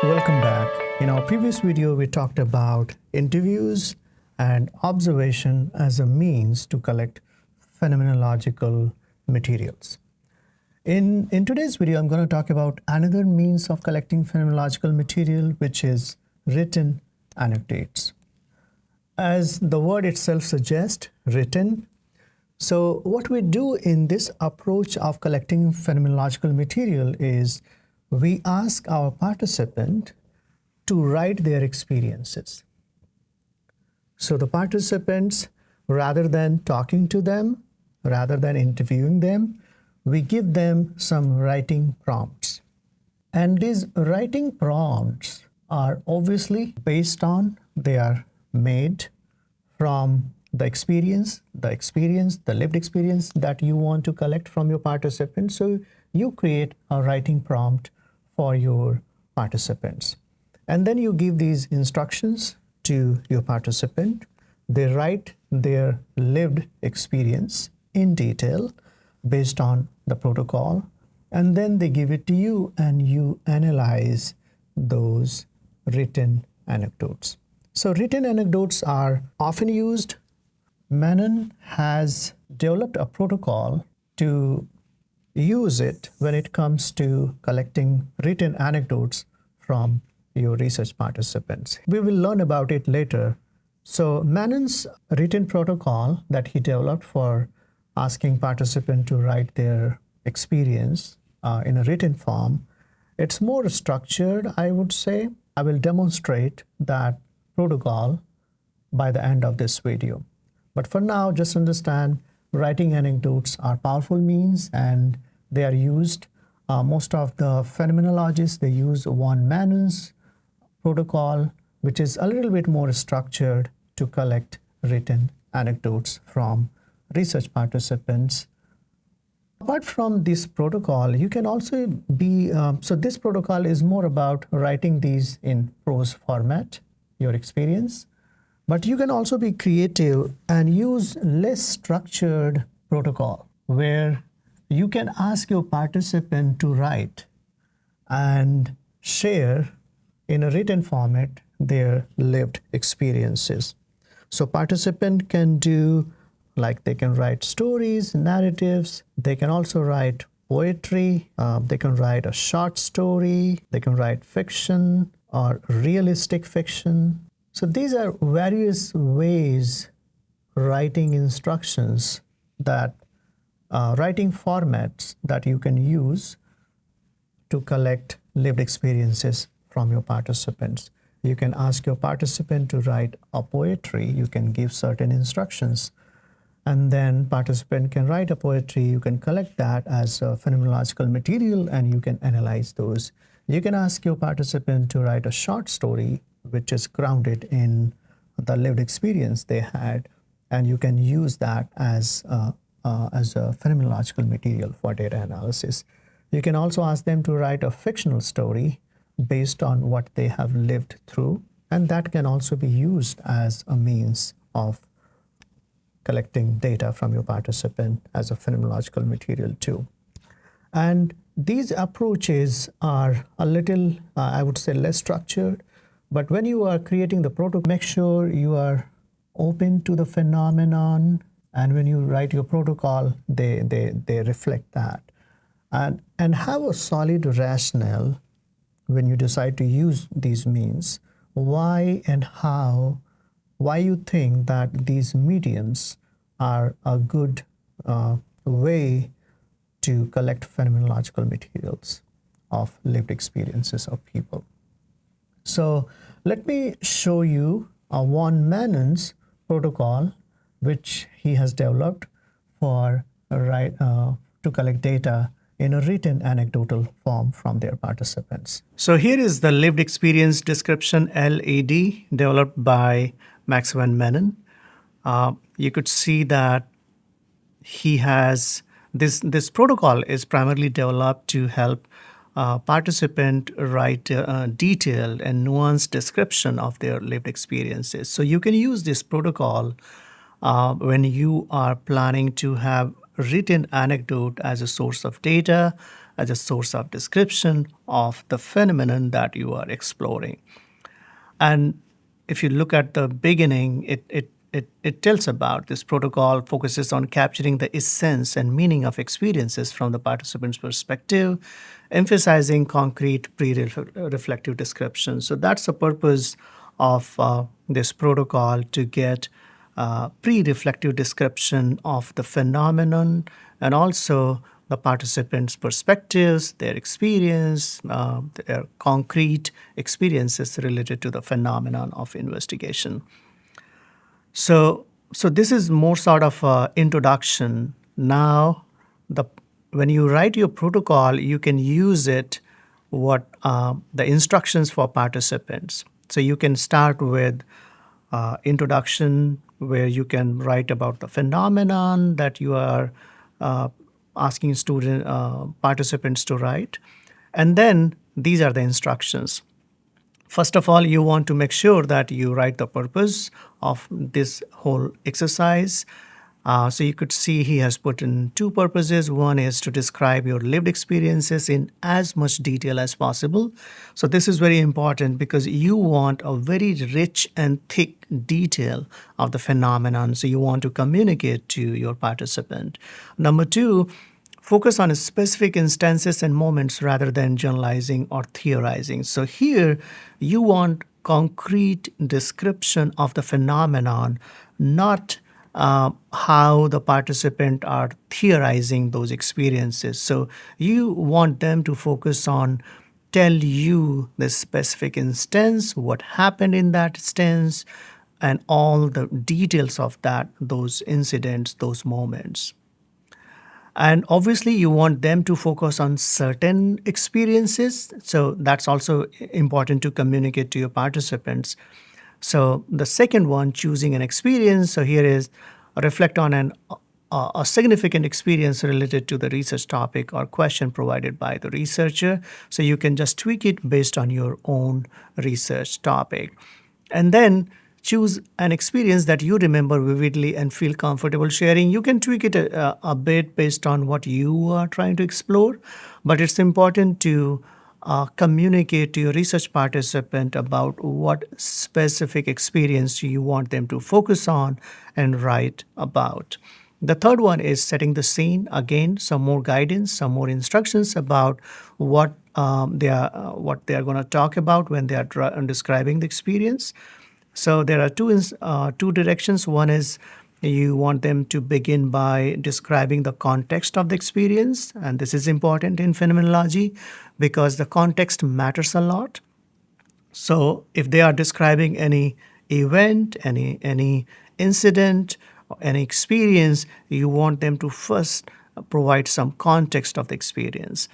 Welcome back. In our previous video, we talked about interviews and observation as a means to collect phenomenological materials. In today's video, I'm going to talk about another means of collecting phenomenological material, which is written anecdotes. As the word itself suggests, written. So what we do in this approach of collecting phenomenological material is we ask our participant to write their experiences. So the participants, rather than talking to them, rather than interviewing them, we give them some writing prompts. And these writing prompts are obviously based on, they are made from the lived experience that you want to collect from your participants. So you create a writing prompt for your participants. And then you give these instructions to your participant. They write their lived experience in detail based on the protocol, and then they give it to you and you analyze those written anecdotes. So written anecdotes are often used. Manen has developed a protocol to use it when it comes to collecting written anecdotes from your research participants. We will learn about it later. So Manen's written protocol that he developed for asking participants to write their experience in a written form, it's more structured, I would say. I will demonstrate that protocol by the end of this video. But for now, just understand writing anecdotes are powerful means and they are used. Most of the phenomenologists, they use von Manen's protocol, which is a little bit more structured to collect written anecdotes from research participants. Apart from this protocol, you can also be, so this protocol is more about writing these in prose format, your experience. But you can also be creative and use less structured protocol where you can ask your participant to write and share in a written format their lived experiences. So participant can do, like they can write stories, narratives, they can also write poetry, they can write a short story, they can write fiction or realistic fiction. So these are various ways, writing instructions that, writing formats that you can use to collect lived experiences from your participants. You can ask your participant to write a poetry, you can give certain instructions, and then participant can write a poetry, you can collect that as a phenomenological material and you can analyze those. You can ask your participant to write a short story which is grounded in the lived experience they had, and you can use that as a phenomenological material for data analysis. You can also ask them to write a fictional story based on what they have lived through, and that can also be used as a means of collecting data from your participant as a phenomenological material too. And these approaches are a little, I would say, less structured, but when you are creating the protocol, make sure you are open to the phenomenon, and when you write your protocol, they reflect that. And have a solid rationale when you decide to use these means, why and how, why you think that these mediums are a good way to collect phenomenological materials of lived experiences of people. So let me show you von Manen's protocol, which he has developed for to collect data in a written anecdotal form from their participants. So here is the lived experience description, LED, developed by Max von Manen. You could see that he has this protocol is primarily developed to help participant write a detailed and nuanced description of their lived experiences. So you can use this protocol when you are planning to have written anecdote as a source of data, as a source of description of the phenomenon that you are exploring. And if you look at the beginning, it tells about this protocol focuses on capturing the essence and meaning of experiences from the participant's perspective, emphasizing concrete pre-reflective description. So that's the purpose of this protocol, to get pre-reflective description of the phenomenon and also the participants' perspectives, their experience, their concrete experiences related to the phenomenon of investigation. So this is more sort of an introduction. Now, the when you write your protocol, you can use it the instructions for participants. So you can start with introduction, where you can write about the phenomenon that you are asking participants to write, and then these are the instructions. First of all, you want to make sure that you write the purpose of this whole exercise. So you could see he has put in two purposes. One is to describe your lived experiences in as much detail as possible. So this is very important because you want a very rich and thick detail of the phenomenon. So you want to communicate to your participant. Number two, focus on specific instances and moments rather than generalizing or theorizing. So here you want concrete description of the phenomenon, not how the participant are theorizing those experiences. So you want them to focus on tell you the specific instance, what happened in that instance, and all the details of those incidents, those moments. And obviously, you want them to focus on certain experiences. So that's also important to communicate to your participants. So the second one, choosing an experience. So here is reflect on a significant experience related to the research topic or question provided by the researcher. So you can just tweak it based on your own research topic. And then choose an experience that you remember vividly and feel comfortable sharing. You can tweak it a bit based on what you are trying to explore, but it's important to communicate to your research participant about what specific experience you want them to focus on and write about. The third one is setting the scene. Again, some more guidance, some more instructions about what they are going to talk about when they are describing the experience. So there are two directions. One is you want them to begin by describing the context of the experience, and this is important in phenomenology because the context matters a lot. So if they are describing any event, any incident, or any experience, you want them to first provide some context of the experience.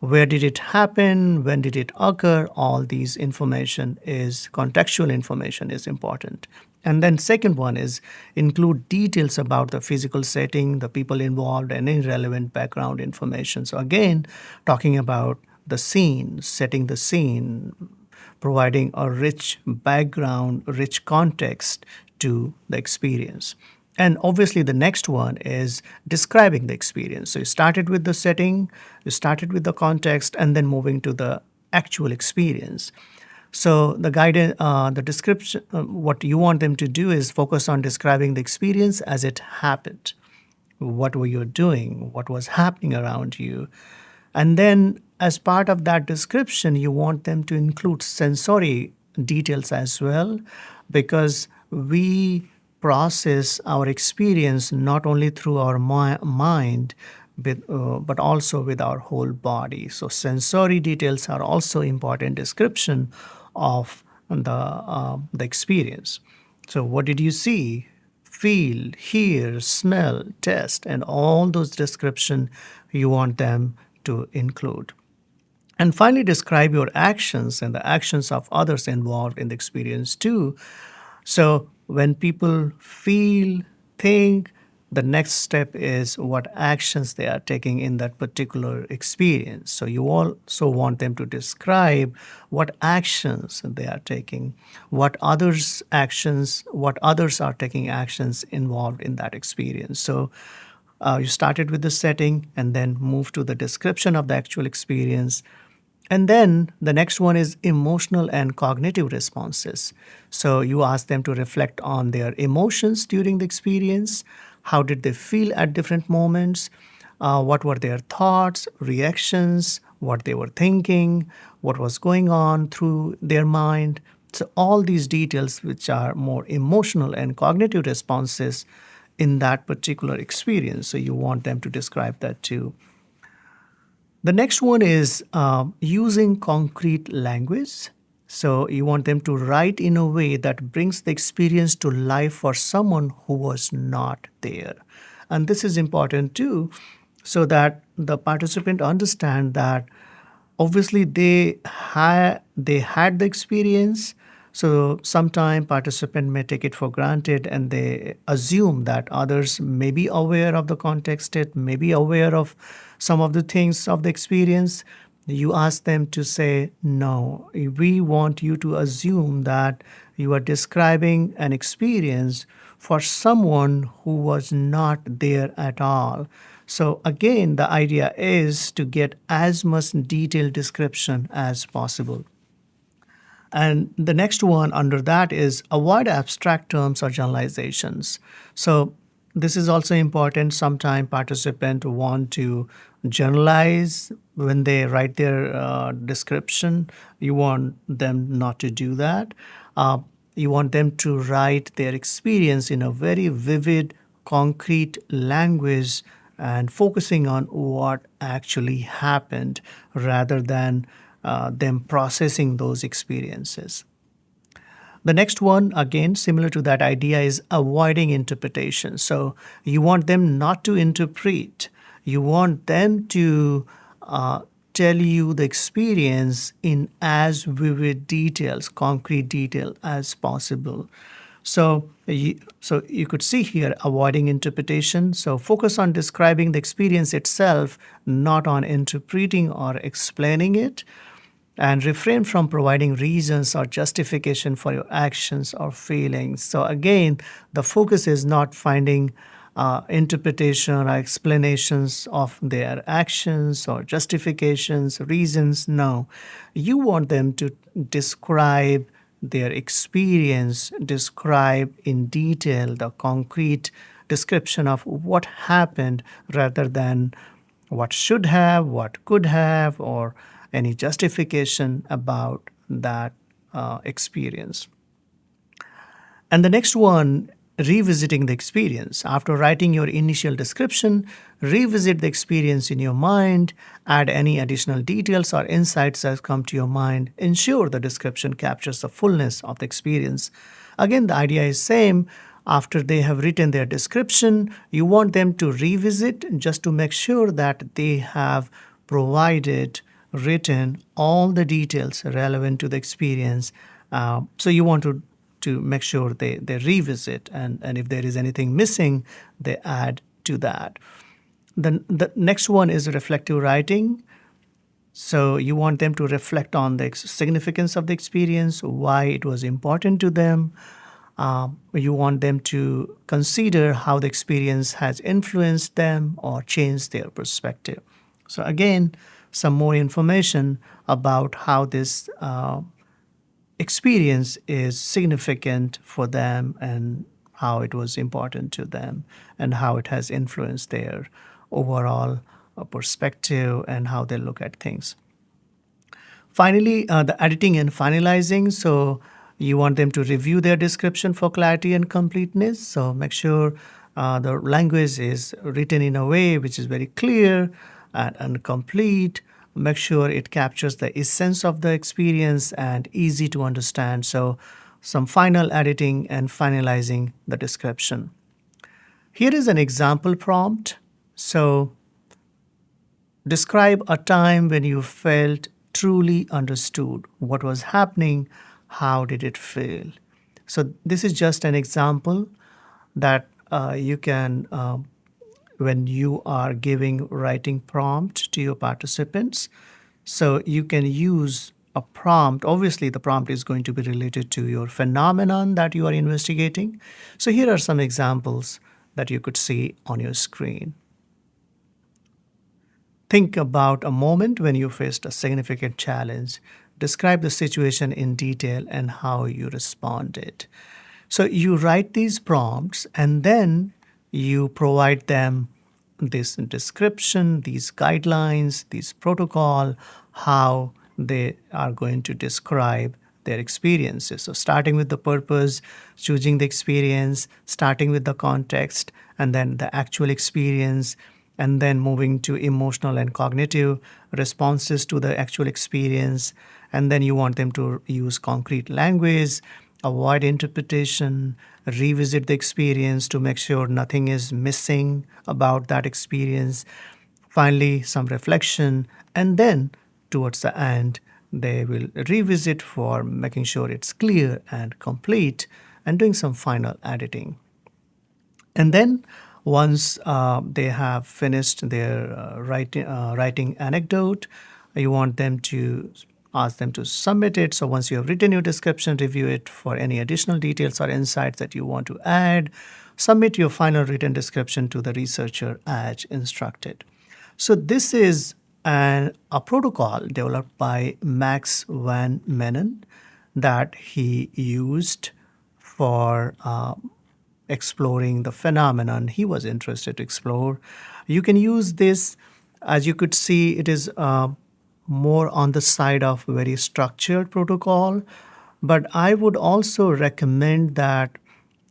Where did it happen? When did it occur? All these contextual information is important. And then second one is include details about the physical setting, the people involved, and any relevant background information. So again, talking about the scene, setting the scene, providing a rich background, rich context to the experience. And obviously, the next one is describing the experience. So you started with the setting, you started with the context, and then moving to the actual experience. So the guidance, the description, what you want them to do is focus on describing the experience as it happened. What were you doing? What was happening around you? And then, as part of that description, you want them to include sensory details as well, because we process our experience not only through our mind, but also with our whole body. So sensory details are also important description of the experience. So what did you see, feel, hear, smell, taste, and all those description you want them to include. And finally, describe your actions and the actions of others involved in the experience too. So when people feel, think, the next step is what actions they are taking in that particular experience. So you also want them to describe what actions they are taking, what others are taking actions involved in that experience. So You started with the setting and then moved to the description of the actual experience. And then the next one is emotional and cognitive responses. So you ask them to reflect on their emotions during the experience. How did they feel at different moments? What were their thoughts, reactions, what they were thinking, what was going on through their mind. So, all these details, which are more emotional and cognitive responses in that particular experience. So, you want them to describe that too. The next one is using concrete language. So you want them to write in a way that brings the experience to life for someone who was not there. And this is important too, so that the participant understand that obviously they had the experience. So sometime participant may take it for granted and they assume that others may be aware of the context, it may be aware of some of the things of the experience. You ask them to say, no, we want you to assume that you are describing an experience for someone who was not there at all. So, again, the idea is to get as much detailed description as possible. And the next one under that is avoid abstract terms or generalizations. So this is also important. Sometimes participants want to generalize when they write their description. You want them not to do that. You want them to write their experience in a very vivid, concrete language and focusing on what actually happened rather than them processing those experiences. The next one, again, similar to that idea, is avoiding interpretation. So you want them not to interpret. You want them to tell you the experience in as vivid details, concrete detail as possible. So you could see here avoiding interpretation. So focus on describing the experience itself, not on interpreting or explaining it, and refrain from providing reasons or justification for your actions or feelings. So again, the focus is not finding interpretation or explanations of their actions or justifications, reasons. No, you want them to describe their experience, describe in detail the concrete description of what happened rather than what should have, what could have, or any justification about that experience. And the next one, revisiting the experience. After writing your initial description, revisit the experience in your mind, add any additional details or insights that come to your mind. Ensure the description captures the fullness of the experience. Again, the idea is same. After they have written their description, you want them to revisit just to make sure that they have provided, written all the details relevant to the experience. So you want to make sure they revisit, and if there is anything missing, they add to that. The next one is reflective writing. So you want them to reflect on the significance of the experience, why it was important to them. You want them to consider how the experience has influenced them or changed their perspective. So again, some more information about how this experience is significant for them and how it was important to them and how it has influenced their overall perspective and how they look at things. Finally, the editing and finalizing. So you want them to review their description for clarity and completeness. So make sure the language is written in a way which is very clear and complete. Make sure it captures the essence of the experience and easy to understand. So some final editing and finalizing the description. Here is an example prompt. So describe a time when you felt truly understood. What was happening? How did it feel? So this is just an example that you can, when you are giving writing prompt to your participants. So you can use a prompt. Obviously, the prompt is going to be related to your phenomenon that you are investigating. So here are some examples that you could see on your screen. Think about a moment when you faced a significant challenge. Describe the situation in detail and how you responded. So you write these prompts and then you provide them this description, these guidelines, these protocol, how they are going to describe their experiences. So starting with the purpose, choosing the experience, starting with the context, and then the actual experience, and then moving to emotional and cognitive responses to the actual experience. And then you want them to use concrete language, avoid interpretation, revisit the experience to make sure nothing is missing about that experience. Finally, some reflection, and then towards the end, they will revisit for making sure it's clear and complete and doing some final editing. And then once they have finished their writing anecdote, you want them to ask them to submit it. So once you have written your description, review it for any additional details or insights that you want to add. Submit your final written description to the researcher as instructed. So this is a protocol developed by Max van Manen that he used for exploring the phenomenon he was interested to explore. You can use this, as you could see, it is more on the side of very structured protocol, but I would also recommend that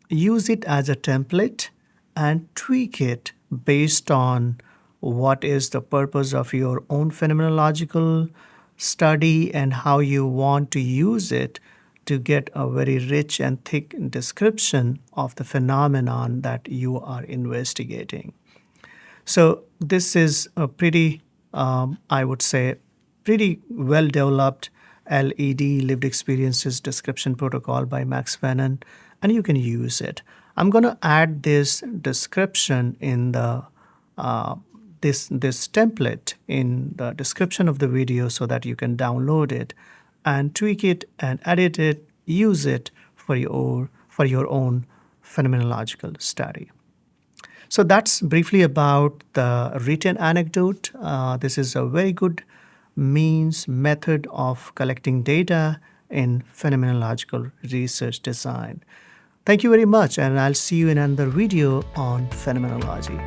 use it as a template and tweak it based on what is the purpose of your own phenomenological study and how you want to use it to get a very rich and thick description of the phenomenon that you are investigating. So this is a pretty, I would say, pretty well developed LED, lived experiences description protocol by Max Fanon, and you can use it. I'm going to add this description in the this template in the description of the video so that you can download it and tweak it and edit it, use it for your own phenomenological study. So that's briefly about the written anecdote. This is a very good method of collecting data in phenomenological research design. Thank you very much, and I'll see you in another video on phenomenology.